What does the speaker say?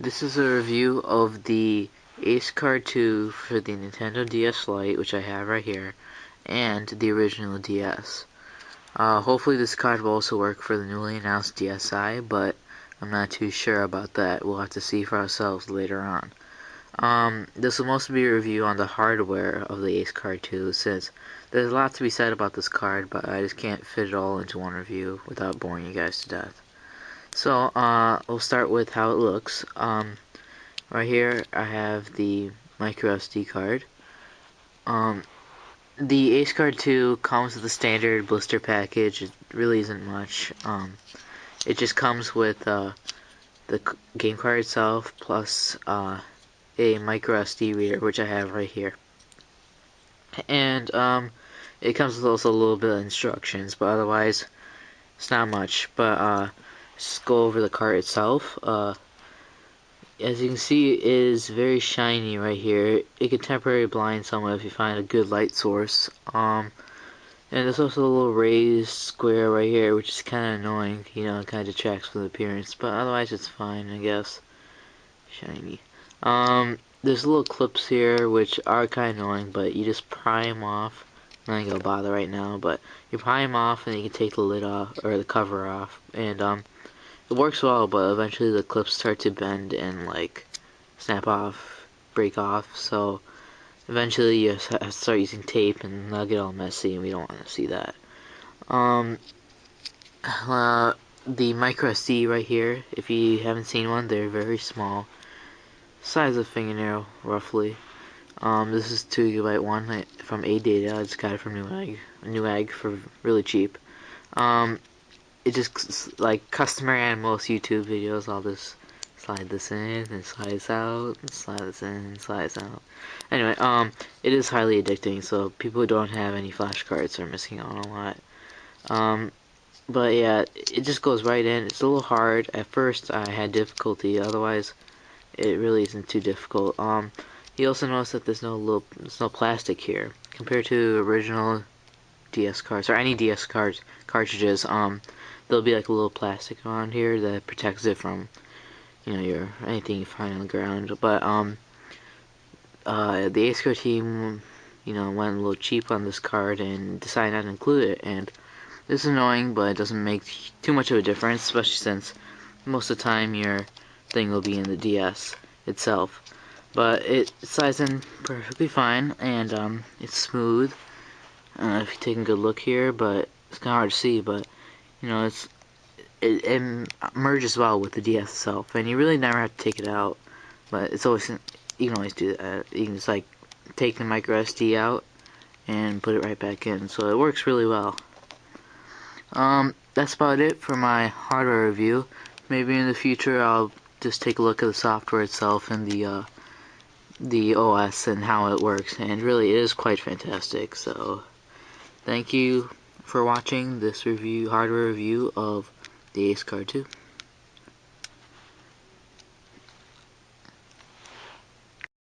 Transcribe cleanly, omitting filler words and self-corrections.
This is a review of the Acekard 2 for the Nintendo DS Lite, which I have right here, and the original DS. Hopefully this card will also work for the newly announced DSi, but I'm not too sure about that. We'll have to see for ourselves later on. This will mostly be a review on the hardware of the Acekard 2, since there's a lot to be said about this card, but I just can't fit it all into one review without boring you guys to death. So, we'll start with how it looks. Right here, I have the micro SD card. The Acekard 2 comes with the standard blister package. It really isn't much. It just comes with the game card itself, plus a micro SD reader, which I have right here. And it comes with also a little bit of instructions, but otherwise, it's not much. But just go over the card itself. As you can see, it is very shiny right here. It can temporarily blind someone if you find a good light source. And there's also a little raised square right here, which is kind of annoying. You know, it kind of detracts from the appearance, but otherwise it's fine, I guess. Shiny. There's little clips here, which are kind of annoying, but you just pry them off. I'm not gonna bother right now, but you pry them off, and you can take the lid off, or the cover off, and it works well, but eventually the clips start to bend and like snap off, break off, so eventually you have to start using tape and that'll get all messy, and we don't want to see that. The micro SD right here, if you haven't seen one, they're very small, size of a fingernail roughly. This is 2GB one from A-Data. I just got it from Newegg for really cheap. It just, like customary on most YouTube videos, I'll just slide this in and slide this out, and slide this in and slide this out. Anyway, it is highly addicting, so people who don't have any flashcards are missing out on a lot. But yeah, it just goes right in. It's a little hard. At first, I had difficulty. Otherwise, it really isn't too difficult. You also notice that there's no plastic here compared to original DS cards or any DS cartridges. There'll be like a little plastic around here that protects it from, you know, anything you find on the ground. But the Acekard team, you know, went a little cheap on this card and decided not to include it. And this is annoying, but it doesn't make too much of a difference, especially since most of the time your thing will be in the DS itself. But it slides in perfectly fine, and it's smooth. If you take a good look here, but it's kind of hard to see, but you know, it merges well with the DS itself, and you really never have to take it out. But it's always, you can always do that. You can just like take the micro SD out and put it right back in, so it works really well. That's about it for my hardware review. Maybe in the future I'll just take a look at the software itself and the OS and how it works, and really it is quite fantastic. So thank you for watching this hardware review of the Acekard 2.